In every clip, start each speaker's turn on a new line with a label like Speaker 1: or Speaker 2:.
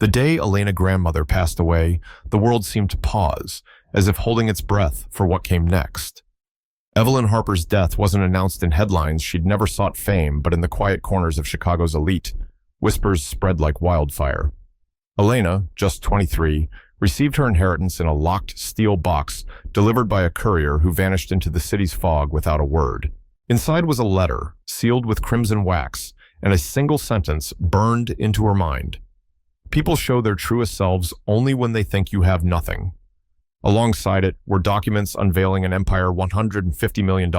Speaker 1: The day Elena's grandmother passed away, the world seemed to pause, as if holding its breath for what came next. Evelyn Harper's death wasn't announced in headlines. She'd never sought fame, but in the quiet corners of Chicago's elite, whispers spread like wildfire. Elena, just 23, received her inheritance in a locked steel box delivered by a courier who vanished into the city's fog without a word. Inside was a letter, sealed with crimson wax, and a single sentence burned into her mind. People show their truest selves only when they think you have nothing. Alongside it were documents unveiling an empire $150 million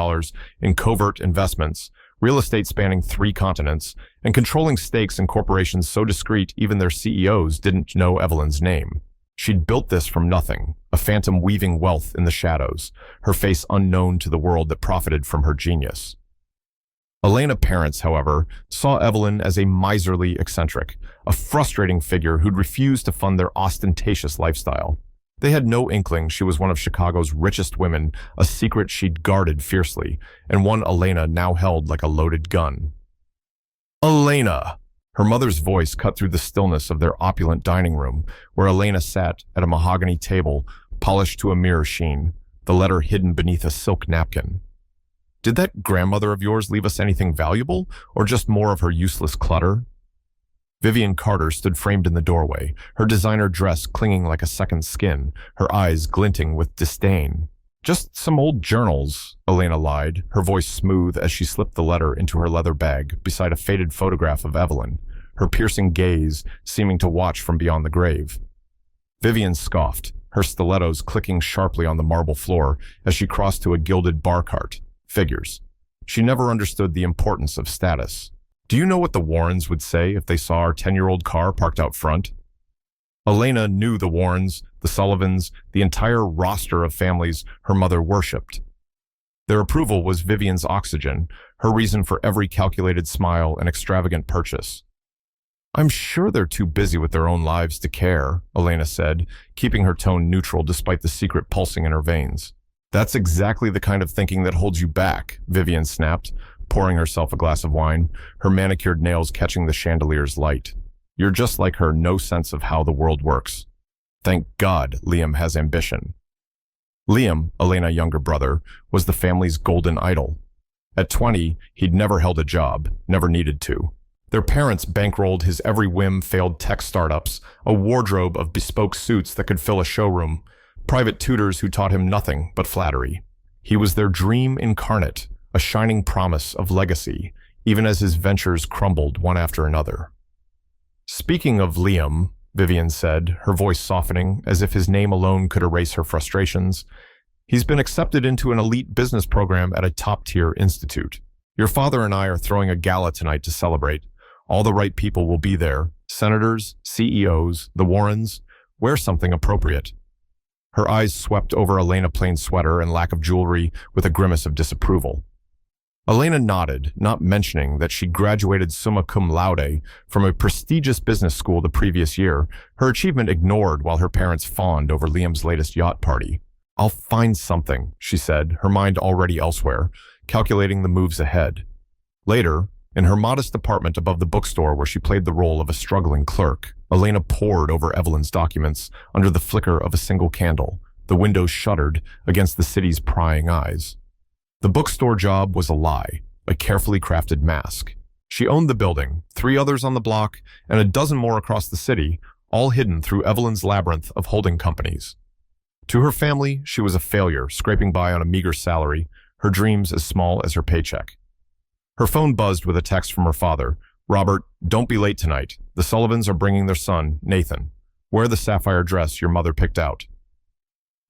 Speaker 1: in covert investments, real estate spanning 3 continents, and controlling stakes in corporations so discreet even their CEOs didn't know Evelyn's name. She'd built this from nothing, a phantom weaving wealth in the shadows, her face unknown to the world that profited from her genius. Elena's parents, however, saw Evelyn as a miserly eccentric, a frustrating figure who'd refused to fund their ostentatious lifestyle. They had no inkling she was one of Chicago's richest women, a secret she'd guarded fiercely, and one Elena now held like a loaded gun. Elena! Her mother's voice cut through the stillness of their opulent dining room, where Elena sat at a mahogany table, polished to a mirror sheen, the letter hidden beneath a silk napkin. Did that grandmother of yours leave us anything valuable, or just more of her useless clutter? Vivian Carter stood framed in the doorway, her designer dress clinging like a second skin, her eyes glinting with disdain. Just some old journals, Elena lied, her voice smooth as she slipped the letter into her leather bag beside a faded photograph of Evelyn, her piercing gaze seeming to watch from beyond the grave. Vivian scoffed, her stilettos clicking sharply on the marble floor as she crossed to a gilded bar cart. Figures. She never understood the importance of status. Do you know what the Warrens would say if they saw our 10-year-old car parked out front? Elena knew the Warrens, the Sullivans, the entire roster of families her mother worshipped. Their approval was Vivian's oxygen, her reason for every calculated smile and extravagant purchase. I'm sure they're too busy with their own lives to care, Elena said, keeping her tone neutral despite the secret pulsing in her veins. That's exactly the kind of thinking that holds you back, Vivian snapped, pouring herself a glass of wine, her manicured nails catching the chandelier's light. You're just like her, no sense of how the world works. Thank God Liam has ambition. Liam, Elena's younger brother, was the family's golden idol. At 20, he'd never held a job, never needed to. Their parents bankrolled his every whim failed tech startups, a wardrobe of bespoke suits that could fill a showroom, private tutors who taught him nothing but flattery. He was their dream incarnate, a shining promise of legacy, even as his ventures crumbled one after another. Speaking of Liam, Vivian said, her voice softening as if his name alone could erase her frustrations, he's been accepted into an elite business program at a top-tier institute. Your father and I are throwing a gala tonight to celebrate. All the right people will be there. Senators, CEOs, the Warrens. Wear something appropriate. Her eyes swept over Elena's plain sweater and lack of jewelry with a grimace of disapproval. Elena nodded, not mentioning that she graduated summa cum laude from a prestigious business school the previous year, her achievement ignored while her parents fawned over Liam's latest yacht party. I'll find something, she said, her mind already elsewhere, calculating the moves ahead. Later, in her modest apartment above the bookstore where she played the role of a struggling clerk, Elena pored over Evelyn's documents under the flicker of a single candle. The windows shuddered against the city's prying eyes. The bookstore job was a lie, a carefully crafted mask. She owned the building, 3 others on the block, and a dozen more across the city, all hidden through Evelyn's labyrinth of holding companies. To her family, she was a failure, scraping by on a meager salary, her dreams as small as her paycheck. Her phone buzzed with a text from her father. Robert, don't be late tonight. The Sullivans are bringing their son, Nathan. Wear the sapphire dress your mother picked out.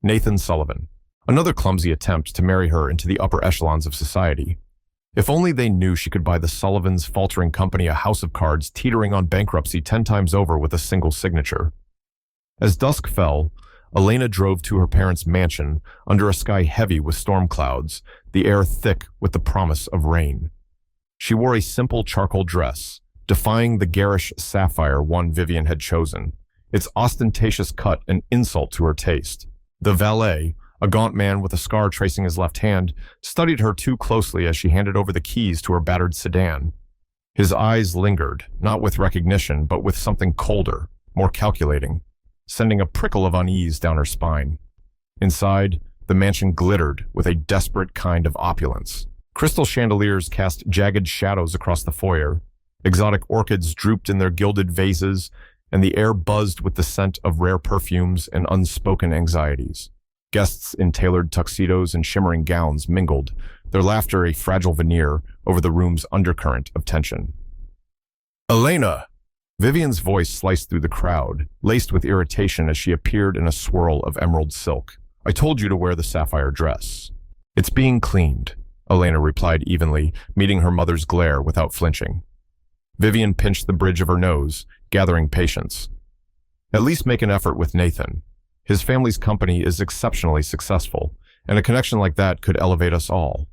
Speaker 1: Nathan Sullivan. Another clumsy attempt to marry her into the upper echelons of society. If only they knew she could buy the Sullivans' faltering company a house of cards teetering on bankruptcy 10 times over with a single signature. As dusk fell, Elena drove to her parents' mansion under a sky heavy with storm clouds, the air thick with the promise of rain. She wore a simple charcoal dress, defying the garish sapphire one Vivian had chosen, its ostentatious cut an insult to her taste. The valet, a gaunt man with a scar tracing his left hand, studied her too closely as she handed over the keys to her battered sedan. His eyes lingered, not with recognition, but with something colder, more calculating, sending a prickle of unease down her spine. Inside, the mansion glittered with a desperate kind of opulence. Crystal chandeliers cast jagged shadows across the foyer. Exotic orchids drooped in their gilded vases, and the air buzzed with the scent of rare perfumes and unspoken anxieties. Guests in tailored tuxedos and shimmering gowns mingled, their laughter a fragile veneer over the room's undercurrent of tension. "Elena!" Vivian's voice sliced through the crowd, laced with irritation as she appeared in a swirl of emerald silk. "I told you to wear the sapphire dress." "It's being cleaned," Elena replied evenly, meeting her mother's glare without flinching. Vivian pinched the bridge of her nose, gathering patience. "At least make an effort with Nathan. His family's company is exceptionally successful, and a connection like that could elevate us all."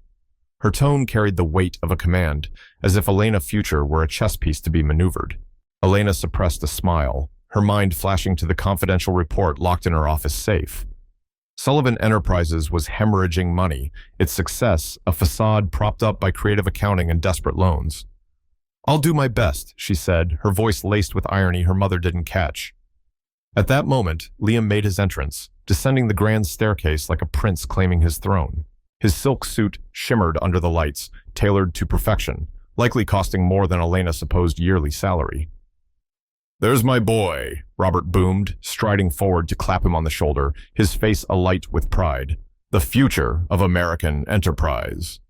Speaker 1: Her tone carried the weight of a command, as if Elena Future were a chess piece to be maneuvered. Elena suppressed a smile, her mind flashing to the confidential report locked in her office safe. Sullivan Enterprises was hemorrhaging money, its success a facade propped up by creative accounting and desperate loans. "I'll do my best," she said, her voice laced with irony her mother didn't catch. At that moment, Liam made his entrance, descending the grand staircase like a prince claiming his throne. His silk suit shimmered under the lights, tailored to perfection, likely costing more than Elena's supposed yearly salary. "There's my boy," Robert boomed, striding forward to clap him on the shoulder, his face alight with pride. "The future of American enterprise."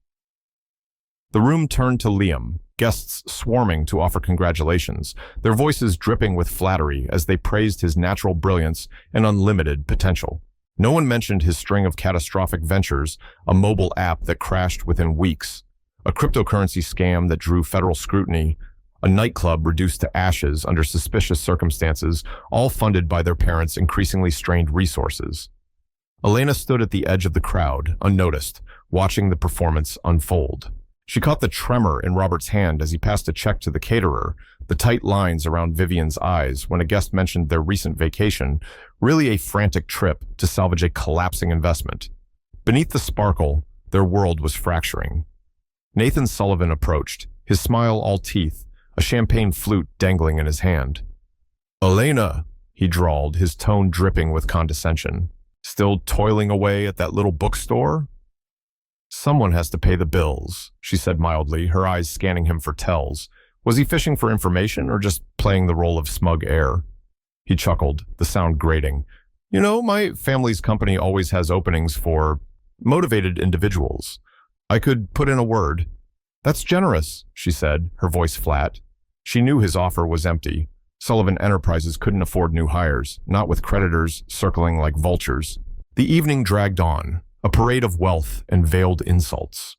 Speaker 1: The room turned to Liam, guests swarming to offer congratulations, their voices dripping with flattery as they praised his natural brilliance and unlimited potential. No one mentioned his string of catastrophic ventures, a mobile app that crashed within weeks, a cryptocurrency scam that drew federal scrutiny, a nightclub reduced to ashes under suspicious circumstances, all funded by their parents' increasingly strained resources. Elena stood at the edge of the crowd, unnoticed, watching the performance unfold. She caught the tremor in Robert's hand as he passed a check to the caterer, the tight lines around Vivian's eyes when a guest mentioned their recent vacation, really a frantic trip to salvage a collapsing investment. Beneath the sparkle, their world was fracturing. Nathan Sullivan approached, his smile all teeth, a champagne flute dangling in his hand. "Elena," he drawled, his tone dripping with condescension. "Still toiling away at that little bookstore?" "Someone has to pay the bills," she said mildly, her eyes scanning him for tells. Was he fishing for information or just playing the role of smug heir? He chuckled, the sound grating. "You know, my family's company always has openings for motivated individuals. I could put in a word." "That's generous," she said, her voice flat. She knew his offer was empty. Sullivan Enterprises couldn't afford new hires, not with creditors circling like vultures. The evening dragged on, a parade of wealth and veiled insults.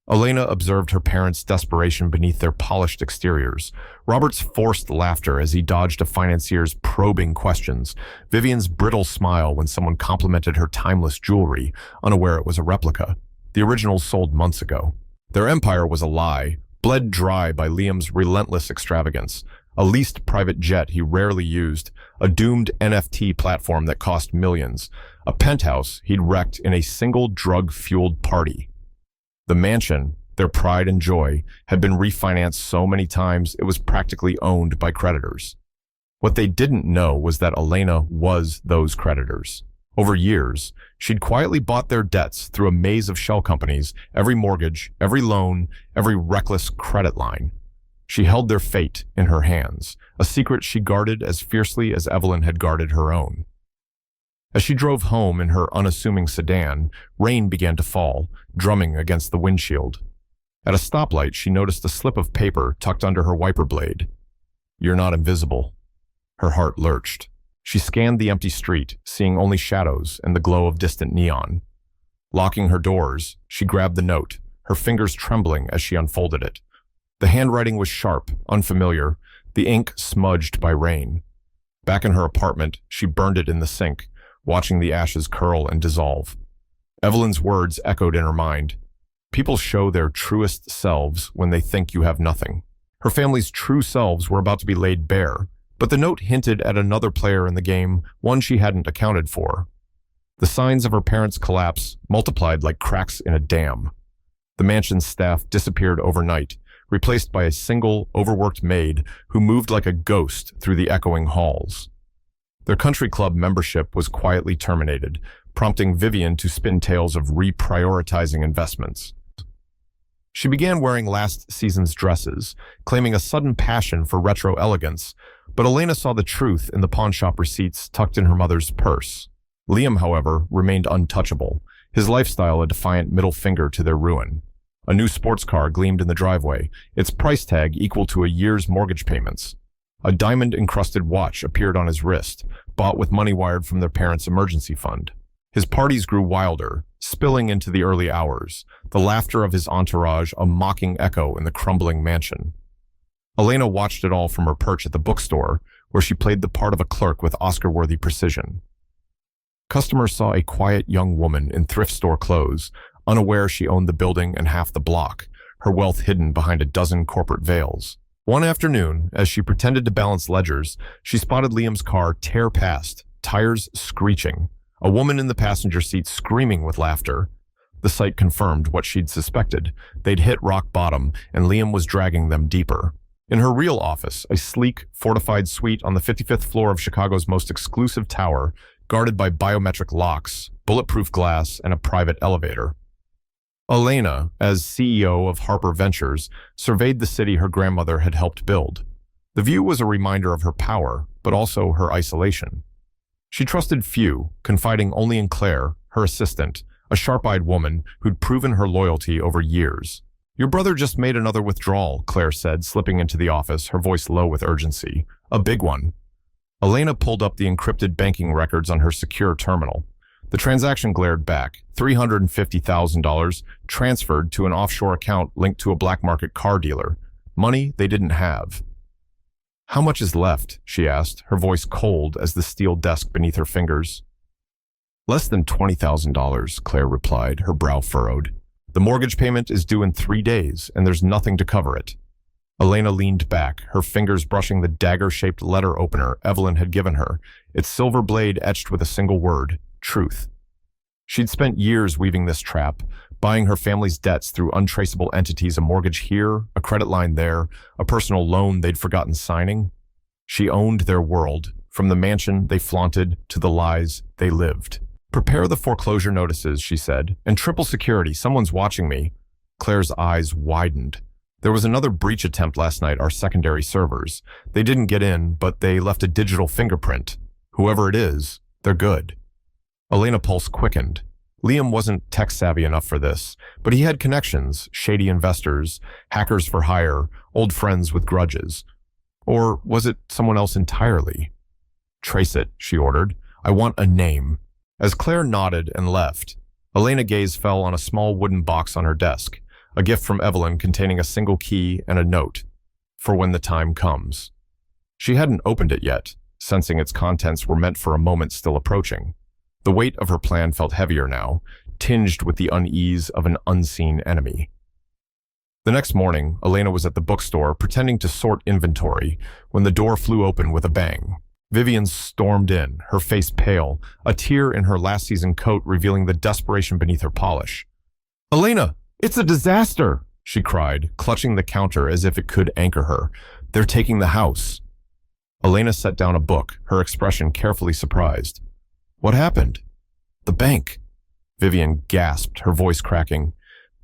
Speaker 1: Elena observed her parents' desperation beneath their polished exteriors, Robert's forced laughter as he dodged a financier's probing questions, Vivian's brittle smile when someone complimented her timeless jewelry, unaware it was a replica. The original sold months ago. Their empire was a lie, bled dry by Liam's relentless extravagance, a leased private jet he rarely used, a doomed NFT platform that cost millions, a penthouse he'd wrecked in a single drug-fueled party. The mansion, their pride and joy, had been refinanced so many times it was practically owned by creditors. What they didn't know was that Elena was those creditors. Over years, she'd quietly bought their debts through a maze of shell companies, every mortgage, every loan, every reckless credit line. She held their fate in her hands, a secret she guarded as fiercely as Evelyn had guarded her own. As she drove home in her unassuming sedan, rain began to fall, drumming against the windshield. At a stoplight, she noticed a slip of paper tucked under her wiper blade. "You're not invisible." Her heart lurched. She scanned the empty street, seeing only shadows and the glow of distant neon. Locking her doors, she grabbed the note, her fingers trembling as she unfolded it. The handwriting was sharp, unfamiliar, the ink smudged by rain. Back in her apartment, she burned it in the sink, watching the ashes curl and dissolve. Evelyn's words echoed in her mind. People show their truest selves when they think you have nothing. Her family's true selves were about to be laid bare, but the note hinted at another player in the game, one she hadn't accounted for. The signs of her parents' collapse multiplied like cracks in a dam. The mansion's staff disappeared overnight, replaced by a single, overworked maid who moved like a ghost through the echoing halls. Their country club membership was quietly terminated, prompting Vivian to spin tales of reprioritizing investments. She began wearing last season's dresses, claiming a sudden passion for retro elegance, but Elena saw the truth in the pawnshop receipts tucked in her mother's purse. Liam, however, remained untouchable, his lifestyle a defiant middle finger to their ruin. A new sports car gleamed in the driveway, its price tag equal to a year's mortgage payments. A diamond-encrusted watch appeared on his wrist, bought with money wired from their parents' emergency fund. His parties grew wilder, spilling into the early hours, the laughter of his entourage a mocking echo in the crumbling mansion. Elena watched it all from her perch at the bookstore, where she played the part of a clerk with Oscar-worthy precision. Customers saw a quiet young woman in thrift store clothes, unaware she owned the building and half the block, her wealth hidden behind a dozen corporate veils. One afternoon, as she pretended to balance ledgers, she spotted Liam's car tear past, tires screeching, a woman in the passenger seat screaming with laughter. The sight confirmed what she'd suspected. They'd hit rock bottom, and Liam was dragging them deeper. In her real office, a sleek, fortified suite on the 55th floor of Chicago's most exclusive tower, guarded by biometric locks, bulletproof glass, and a private elevator. Elena, as CEO of Harper Ventures, surveyed the city her grandmother had helped build. The view was a reminder of her power, but also her isolation. She trusted few, confiding only in Claire, her assistant, a sharp-eyed woman who'd proven her loyalty over years. "Your brother just made another withdrawal," Claire said, slipping into the office, her voice low with urgency. "A big one." Elena pulled up the encrypted banking records on her secure terminal. The transaction glared back, $350,000 transferred to an offshore account linked to a black market car dealer. Money they didn't have. "How much is left?" she asked, her voice cold as the steel desk beneath her fingers. "Less than $20,000, Claire replied, her brow furrowed. "The mortgage payment is due in 3 days, and there's nothing to cover it." Elena leaned back, her fingers brushing the dagger-shaped letter opener Evelyn had given her, its silver blade etched with a single word: truth. She'd spent years weaving this trap, buying her family's debts through untraceable entities, a mortgage here, a credit line there, a personal loan they'd forgotten signing. She owned their world, from the mansion they flaunted to the lies they lived. "Prepare the foreclosure notices," she said, "and triple security, someone's watching me." Claire's eyes widened. "There was another breach attempt last night, our secondary servers. They didn't get in, but they left a digital fingerprint. Whoever it is, they're good." Elena's pulse quickened. Liam wasn't tech-savvy enough for this, but he had connections, shady investors, hackers for hire, old friends with grudges. Or was it someone else entirely? "Trace it," she ordered. "I want a name." As Claire nodded and left, Elena's gaze fell on a small wooden box on her desk, a gift from Evelyn containing a single key and a note, "For when the time comes." She hadn't opened it yet, sensing its contents were meant for a moment still approaching. The weight of her plan felt heavier now, tinged with the unease of an unseen enemy. The next morning, Elena was at the bookstore pretending to sort inventory when the door flew open with a bang. Vivian stormed in, her face pale, a tear in her last season coat revealing the desperation beneath her polish. "Elena, it's a disaster!" she cried, clutching the counter as if it could anchor her. "They're taking the house." Elena set down a book, her expression carefully surprised. "What happened?" "The bank." Vivian gasped, her voice cracking.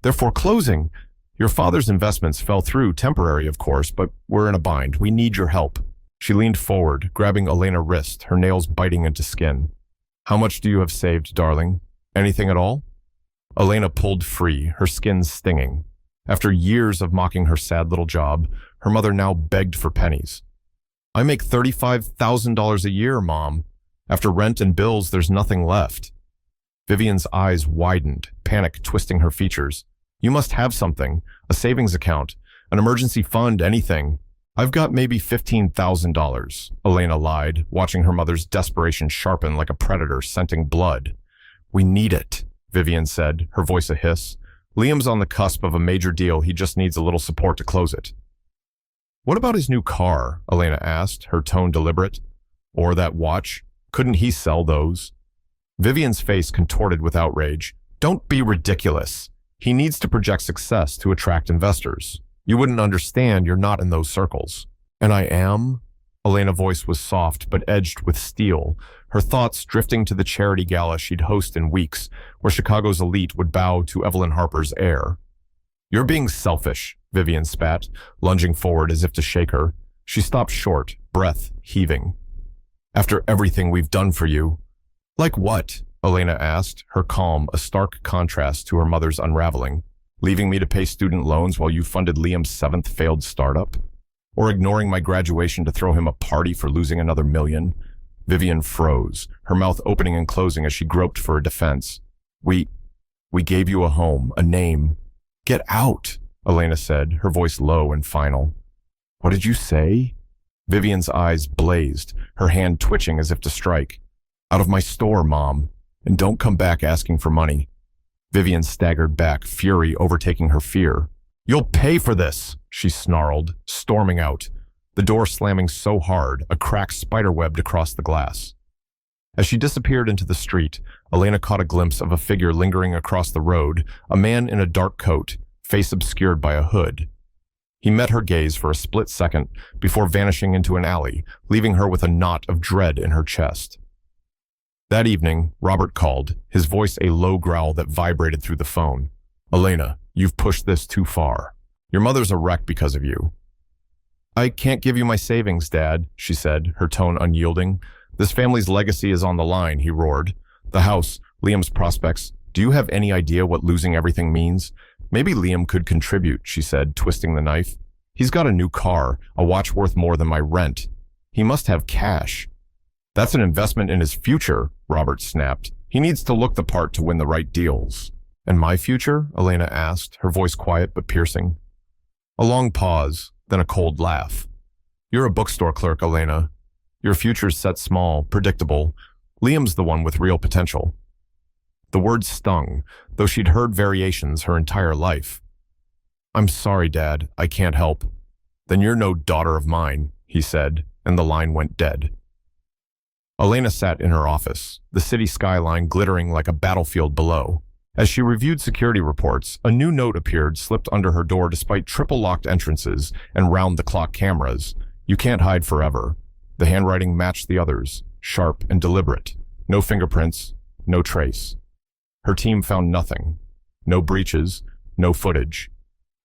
Speaker 1: "They're foreclosing. Your father's investments fell through, temporary of course, but we're in a bind. We need your help." She leaned forward, grabbing Elena's wrist, her nails biting into skin. "How much do you have saved, darling? Anything at all?" Elena pulled free, her skin stinging. After years of mocking her sad little job, her mother now begged for pennies. "I make $35,000 a year, Mom. After rent and bills, there's nothing left." Vivian's eyes widened, panic twisting her features. "You must have something, a savings account, an emergency fund, anything." "I've got maybe $15,000, Elena lied, watching her mother's desperation sharpen like a predator scenting blood. "We need it," Vivian said, her voice a hiss. "Liam's on the cusp of a major deal. He just needs a little support to close it." "What about his new car?" Elena asked, her tone deliberate. "Or that watch? Couldn't he sell those?" Vivian's face contorted with outrage. "Don't be ridiculous. He needs to project success to attract investors." You wouldn't understand, you're not in those circles. And I am? Elena's voice was soft but edged with steel, her thoughts drifting to the charity gala she'd host in weeks, where Chicago's elite would bow to Evelyn Harper's heir. You're being selfish, Vivian spat, lunging forward as if to shake her. She stopped short, breath heaving. After everything we've done for you. Like what? Elena asked, her calm a stark contrast to her mother's unraveling. Leaving me to pay student loans while you funded Liam's 7th failed startup? Or ignoring my graduation to throw him a party for losing another $1 million? Vivian froze, her mouth opening and closing as she groped for a defense. We gave you a home, a name. Get out, Elena said, her voice low and final. What did you say? Vivian's eyes blazed, her hand twitching as if to strike. Out of my store, Mom, and don't come back asking for money. Vivian staggered back, fury overtaking her fear. You'll pay for this, she snarled, storming out, the door slamming so hard a crack spiderwebbed across the glass. As she disappeared into the street, Elena caught a glimpse of a figure lingering across the road, a man in a dark coat, face obscured by a hood. He met her gaze for a split second before vanishing into an alley, leaving her with a knot of dread in her chest. That evening, Robert called, his voice a low growl that vibrated through the phone. Elena, you've pushed this too far. Your mother's a wreck because of you. I can't give you my savings, Dad, she said, her tone unyielding. This family's legacy is on the line, he roared. The house, Liam's prospects. Do you have any idea what losing everything means? Maybe Liam could contribute, she said, twisting the knife. He's got a new car, a watch worth more than my rent. He must have cash. That's an investment in his future, Robert snapped. He needs to look the part to win the right deals. And my future? Elena asked, her voice quiet but piercing. A long pause, then a cold laugh. You're a bookstore clerk, Elena. Your future's set small, predictable. Liam's the one with real potential. The words stung, though she'd heard variations her entire life. I'm sorry, Dad, I can't help. Then you're no daughter of mine, he said, and the line went dead. Elena sat in her office, the city skyline glittering like a battlefield below. As she reviewed security reports, a new note appeared slipped under her door despite triple-locked entrances and round-the-clock cameras. You can't hide forever. The handwriting matched the others, sharp and deliberate. No fingerprints, no trace. Her team found nothing. No breaches, no footage.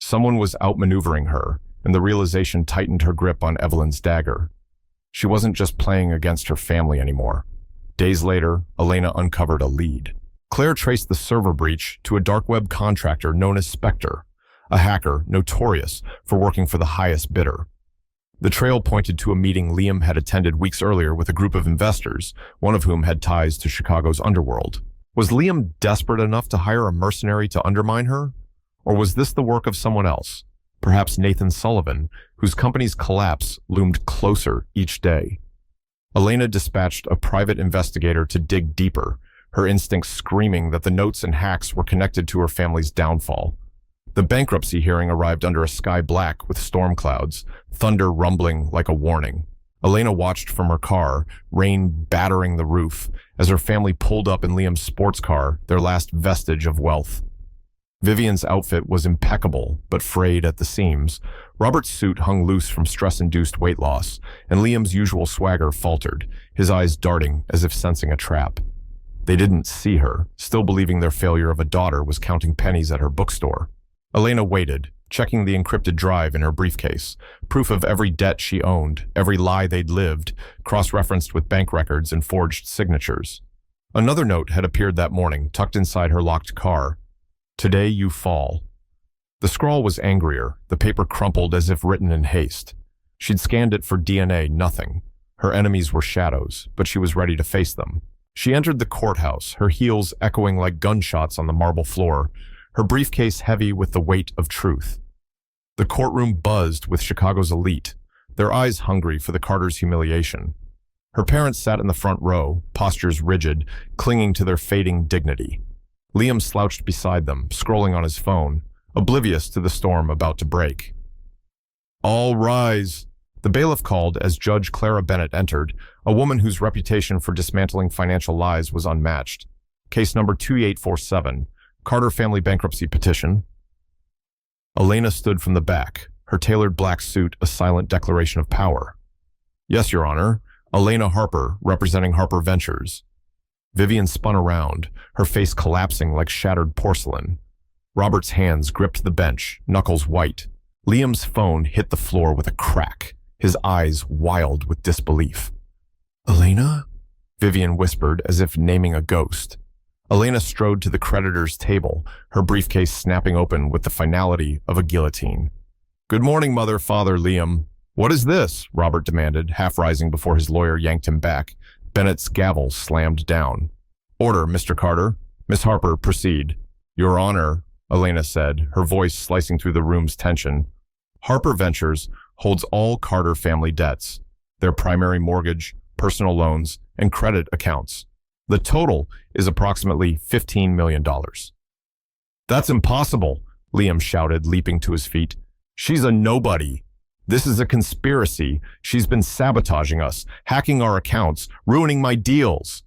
Speaker 1: Someone was outmaneuvering her, and the realization tightened her grip on Evelyn's dagger. She wasn't just playing against her family anymore. Days later, Elena uncovered a lead. Claire traced the server breach to a dark web contractor known as Spectre, a hacker notorious for working for the highest bidder. The trail pointed to a meeting Liam had attended weeks earlier with a group of investors, one of whom had ties to Chicago's underworld. Was Liam desperate enough to hire a mercenary to undermine her? Or was this the work of someone else? Perhaps Nathan Sullivan, whose company's collapse loomed closer each day. Elena dispatched a private investigator to dig deeper, her instincts screaming that the notes and hacks were connected to her family's downfall. The bankruptcy hearing arrived under a sky black with storm clouds, thunder rumbling like a warning. Elena watched from her car, rain battering the roof, as her family pulled up in Liam's sports car, their last vestige of wealth. Vivian's outfit was impeccable, but frayed at the seams. Robert's suit hung loose from stress-induced weight loss, and Liam's usual swagger faltered, his eyes darting as if sensing a trap. They didn't see her, still believing their failure of a daughter was counting pennies at her bookstore. Elena waited, checking the encrypted drive in her briefcase, proof of every debt she owned, every lie they'd lived, cross-referenced with bank records and forged signatures. Another note had appeared that morning, tucked inside her locked car. Today you fall. The scrawl was angrier, the paper crumpled as if written in haste. She'd scanned it for DNA, nothing. Her enemies were shadows, but she was ready to face them. She entered the courthouse, her heels echoing like gunshots on the marble floor, her briefcase heavy with the weight of truth. The courtroom buzzed with Chicago's elite, their eyes hungry for the Carter's humiliation. Her parents sat in the front row, postures rigid, clinging to their fading dignity. Liam slouched beside them, scrolling on his phone, oblivious to the storm about to break. All rise, the bailiff called as Judge Clara Bennett entered, a woman whose reputation for dismantling financial lies was unmatched. Case number 2847, Carter family bankruptcy petition. Elena stood from the back, her tailored black suit a silent declaration of power. Yes, Your Honor. Elena Harper, representing Harper Ventures. Vivian spun around, her face collapsing like shattered porcelain. Robert's hands gripped the bench, knuckles white. Liam's phone hit the floor with a crack, his eyes wild with disbelief. Elena? Vivian whispered as if naming a ghost. Elena strode to the creditor's table, her briefcase snapping open with the finality of a guillotine. Good morning, Mother, Father, Liam. What is this? Robert demanded, half rising before his lawyer yanked him back. Bennett's gavel slammed down. Order, Mr. Carter. Miss Harper, proceed. Your Honor, Elena said, her voice slicing through the room's tension. Harper Ventures holds all Carter family debts, their primary mortgage, personal loans, and credit accounts. The total is approximately $15 million. That's impossible, Liam shouted, leaping to his feet. She's a nobody. This is a conspiracy. She's been sabotaging us, hacking our accounts, ruining my deals.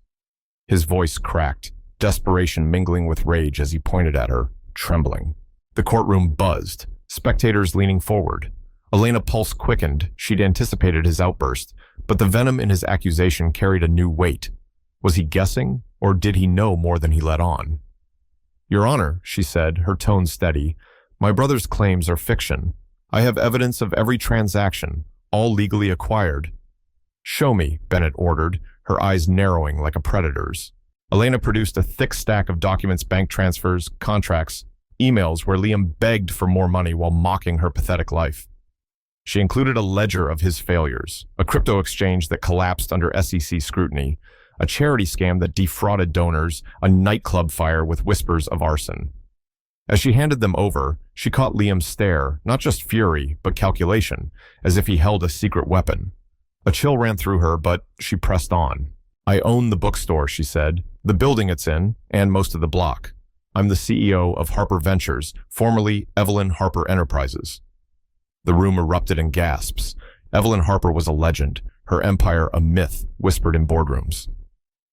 Speaker 1: His voice cracked, desperation mingling with rage as he pointed at her, trembling. The courtroom buzzed, spectators leaning forward. Elena's pulse quickened. She'd anticipated his outburst, but the venom in his accusation carried a new weight. Was he guessing, or did he know more than he let on? Your Honor, she said, her tone steady, my brother's claims are fiction. I have evidence of every transaction, all legally acquired. Show me, Bennett ordered, her eyes narrowing like a predator's. Elena produced a thick stack of documents, bank transfers, contracts, emails where Liam begged for more money while mocking her pathetic life. She included a ledger of his failures, a crypto exchange that collapsed under SEC scrutiny, a charity scam that defrauded donors, a nightclub fire with whispers of arson. As she handed them over, she caught Liam's stare, not just fury, but calculation, as if he held a secret weapon. A chill ran through her, but she pressed on. I own the bookstore, she said, the building it's in, and most of the block. I'm the CEO of Harper Ventures, formerly Evelyn Harper Enterprises. The room erupted in gasps. Evelyn Harper was a legend, her empire a myth whispered in boardrooms.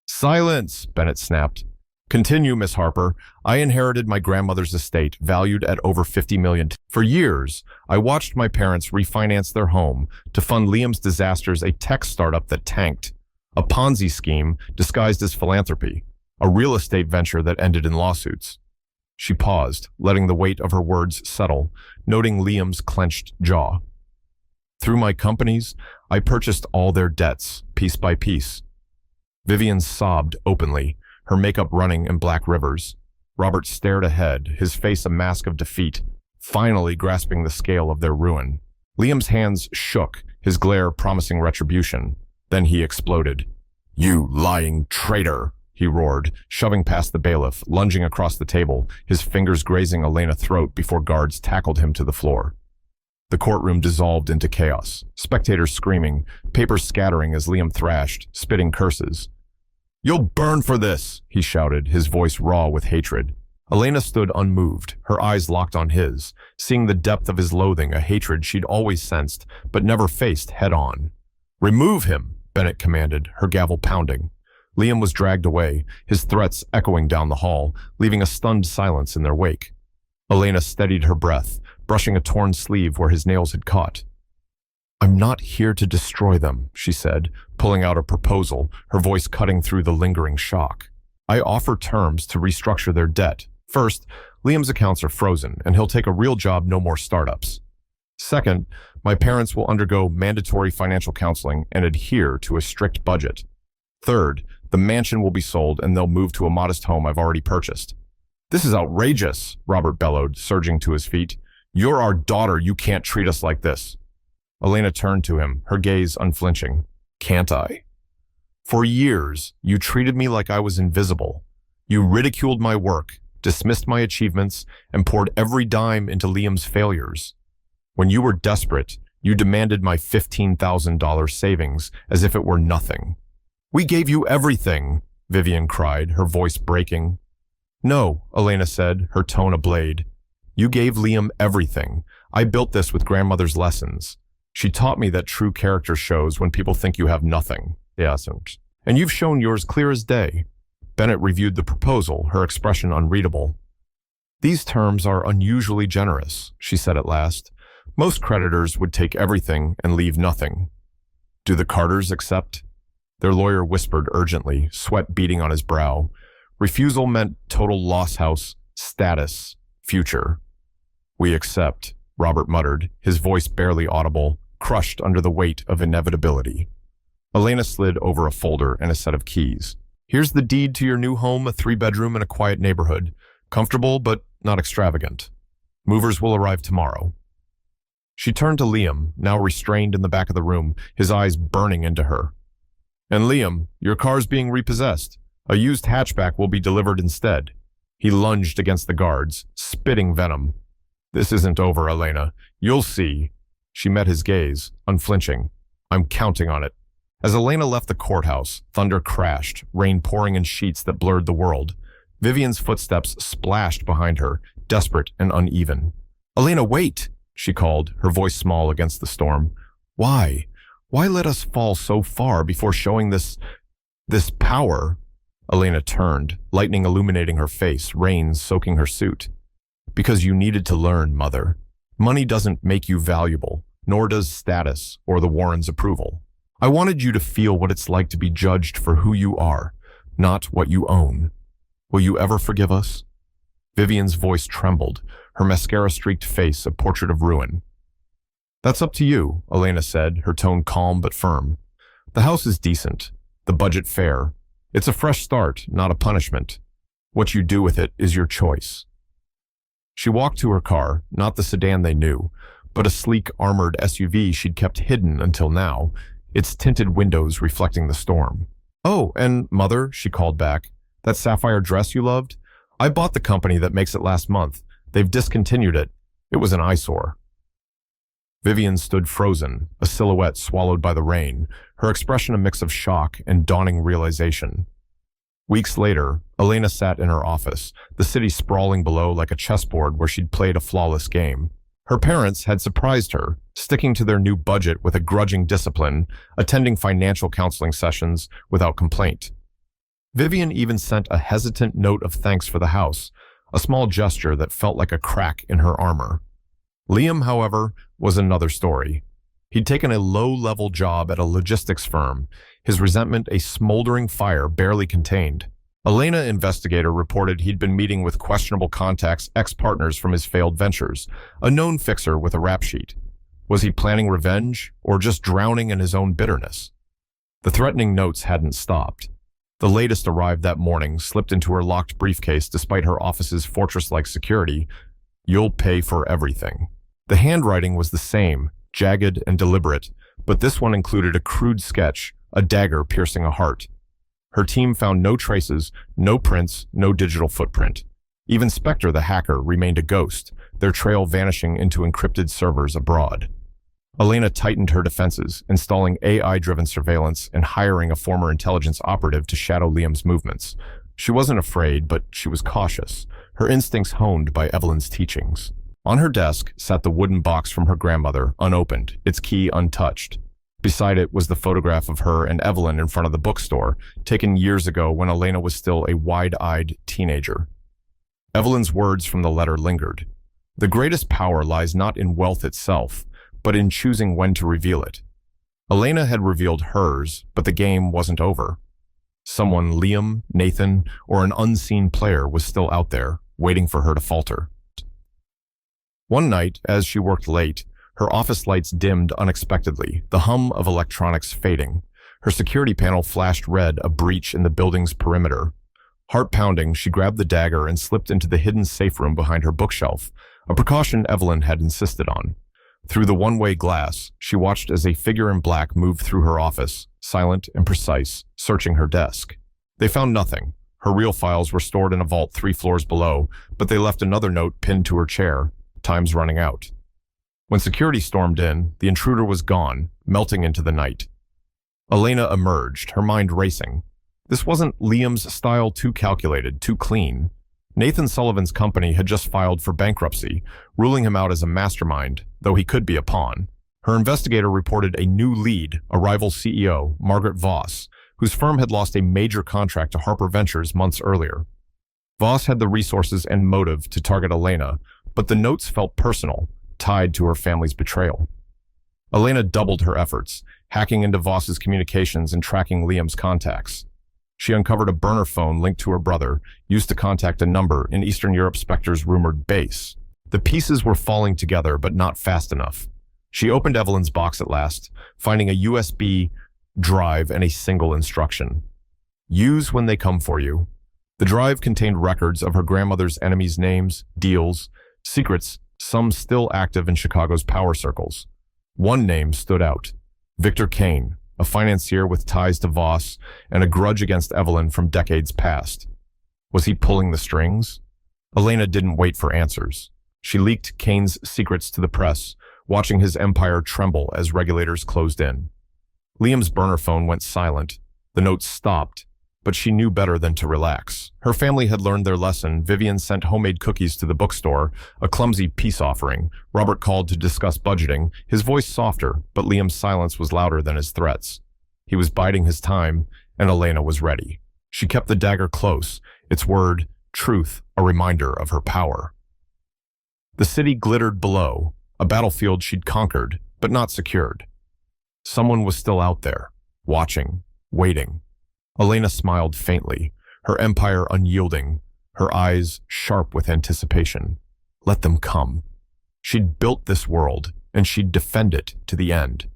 Speaker 1: Silence, Bennett snapped. Continue, Miss Harper. I inherited my grandmother's estate, valued at over $50 million. For years, I watched my parents refinance their home to fund Liam's disasters, a tech startup that tanked, a Ponzi scheme disguised as philanthropy, a real estate venture that ended in lawsuits. She paused, letting the weight of her words settle, noting Liam's clenched jaw. Through my companies, I purchased all their debts, piece by piece. Vivian sobbed openly, her makeup running in black rivers. Robert stared ahead, his face a mask of defeat, finally grasping the scale of their ruin. Liam's hands shook, his glare promising retribution. Then he exploded. You lying traitor, he roared, shoving past the bailiff, lunging across the table, his fingers grazing Elena's throat before guards tackled him to the floor. The courtroom dissolved into chaos, spectators screaming, papers scattering as Liam thrashed, spitting curses. You'll burn for this, he shouted, his voice raw with hatred. Elena stood unmoved, her eyes locked on his, seeing the depth of his loathing, a hatred she'd always sensed, but never faced head-on. Remove him, Bennett commanded, her gavel pounding. Liam was dragged away, his threats echoing down the hall, leaving a stunned silence in their wake. Elena steadied her breath, brushing a torn sleeve where his nails had caught. I'm not here to destroy them, she said, pulling out a proposal, her voice cutting through the lingering shock. I offer terms to restructure their debt. First, Liam's accounts are frozen, and he'll take a real job, no more startups. Second, my parents will undergo mandatory financial counseling and adhere to a strict budget. Third, the mansion will be sold and they'll move to a modest home I've already purchased. This is outrageous, Robert bellowed, surging to his feet. You're our daughter, you can't treat us like this. Elena turned to him, her gaze unflinching. Can't I? For years, you treated me like I was invisible. You ridiculed my work, dismissed my achievements, and poured every dime into Liam's failures. When you were desperate, you demanded my $15,000 savings as if it were nothing. We gave you everything, Vivian cried, her voice breaking. No, Elena said, her tone a blade. You gave Liam everything. I built this with grandmother's lessons. She taught me that true character shows when people think you have nothing. Yes, and you've shown yours clear as day. Bennett reviewed the proposal, her expression unreadable. These terms are unusually generous, she said at last. Most creditors would take everything and leave nothing. Do the Carters accept? Their lawyer whispered urgently, sweat beading on his brow. Refusal meant total loss house, status, future. We accept, Robert muttered, his voice barely audible, crushed under the weight of inevitability. Elena slid over a folder and a set of keys. Here's the deed to your new home, a 3-bedroom in a quiet neighborhood. Comfortable, but not extravagant. Movers will arrive tomorrow. She turned to Liam, now restrained in the back of the room, his eyes burning into her. And Liam, your car's being repossessed. A used hatchback will be delivered instead. He lunged against the guards, spitting venom. This isn't over, Elena. You'll see. She met his gaze, unflinching. I'm counting on it. As Elena left the courthouse, thunder crashed, rain pouring in sheets that blurred the world. Vivian's footsteps splashed behind her, desperate and uneven. Elena, wait! She called, her voice small against the storm. Why? Why let us fall so far before showing this power? Elena turned, lightning illuminating her face, rain soaking her suit. Because you needed to learn, Mother. Money doesn't make you valuable, nor does status or the Warrens' approval. I wanted you to feel what it's like to be judged for who you are, not what you own. Will you ever forgive us? Vivian's voice trembled, her mascara-streaked face a portrait of ruin. That's up to you, Elena said, her tone calm but firm. The house is decent, the budget fair. It's a fresh start, not a punishment. What you do with it is your choice. She walked to her car, not the sedan they knew, but a sleek, armored SUV she'd kept hidden until now, its tinted windows reflecting the storm. Oh, and Mother, she called back, that sapphire dress you loved? I bought the company that makes it last month. They've discontinued it. It was an eyesore. Vivian stood frozen, a silhouette swallowed by the rain, her expression a mix of shock and dawning realization. Weeks later, Elena sat in her office, the city sprawling below like a chessboard where she'd played a flawless game. Her parents had surprised her, sticking to their new budget with a grudging discipline, attending financial counseling sessions without complaint. Vivian even sent a hesitant note of thanks for the house, a small gesture that felt like a crack in her armor. Liam, however, was another story. He'd taken a low-level job at a logistics firm, his resentment a smoldering fire barely contained. Elena, investigator, reported he'd been meeting with questionable contacts, ex-partners from his failed ventures, a known fixer with a rap sheet. Was he planning revenge, or just drowning in his own bitterness? The threatening notes hadn't stopped. The latest arrived that morning, slipped into her locked briefcase despite her office's fortress-like security. You'll pay for everything. The handwriting was the same, jagged and deliberate, but this one included a crude sketch, a dagger piercing a heart. Her team found no traces, no prints, no digital footprint. Even Spectre the hacker remained a ghost, their trail vanishing into encrypted servers abroad. Elena tightened her defenses, installing AI-driven surveillance and hiring a former intelligence operative to shadow Liam's movements. She wasn't afraid, but she was cautious, her instincts honed by Evelyn's teachings. On her desk sat the wooden box from her grandmother, unopened, its key untouched. Beside it was the photograph of her and Evelyn in front of the bookstore, taken years ago when Elena was still a wide-eyed teenager. Evelyn's words from the letter lingered. The greatest power lies not in wealth itself, but in choosing when to reveal it. Elena had revealed hers, but the game wasn't over. Someone, Liam, Nathan, or an unseen player was still out there, waiting for her to falter. One night, as she worked late, her office lights dimmed unexpectedly, the hum of electronics fading. Her security panel flashed red, a breach in the building's perimeter. Heart pounding, she grabbed the dagger and slipped into the hidden safe room behind her bookshelf, a precaution Evelyn had insisted on. Through the one-way glass, she watched as a figure in black moved through her office, silent and precise, searching her desk. They found nothing. Her real files were stored in a vault 3 floors below, but they left another note pinned to her chair. Time's running out. When security stormed in, the intruder was gone, melting into the night. Elena emerged, her mind racing. This wasn't Liam's style, too calculated, too clean. Nathan Sullivan's company had just filed for bankruptcy, ruling him out as a mastermind, though he could be a pawn. Her investigator reported a new lead, a rival CEO, Margaret Voss, whose firm had lost a major contract to Harper Ventures months earlier. Voss had the resources and motive to target Elena, but the notes felt personal, tied to her family's betrayal. Elena doubled her efforts, hacking into Voss's communications and tracking Liam's contacts. She uncovered a burner phone linked to her brother, used to contact a number in Eastern Europe Spectre's rumored base. The pieces were falling together, but not fast enough. She opened Evelyn's box at last, finding a USB drive and a single instruction. Use when they come for you. The drive contained records of her grandmother's enemies' names, deals, secrets, some still active in Chicago's power circles. One name stood out: Victor Kane, a financier with ties to Voss and a grudge against Evelyn from decades past. Was he pulling the strings? Elena didn't wait for answers. She leaked Kane's secrets to the press, watching his empire tremble as regulators closed in. Liam's burner phone went silent. The notes stopped, but she knew better than to relax. Her family had learned their lesson. Vivian sent homemade cookies to the bookstore, a clumsy peace offering. Robert called to discuss budgeting, his voice softer, but Liam's silence was louder than his threats. He was biding his time, and Elena was ready. She kept the dagger close, its word, truth, a reminder of her power. The city glittered below, a battlefield she'd conquered, but not secured. Someone was still out there, watching, waiting. Elena smiled faintly, her empire unyielding, her eyes sharp with anticipation. Let them come. She'd built this world, and she'd defend it to the end.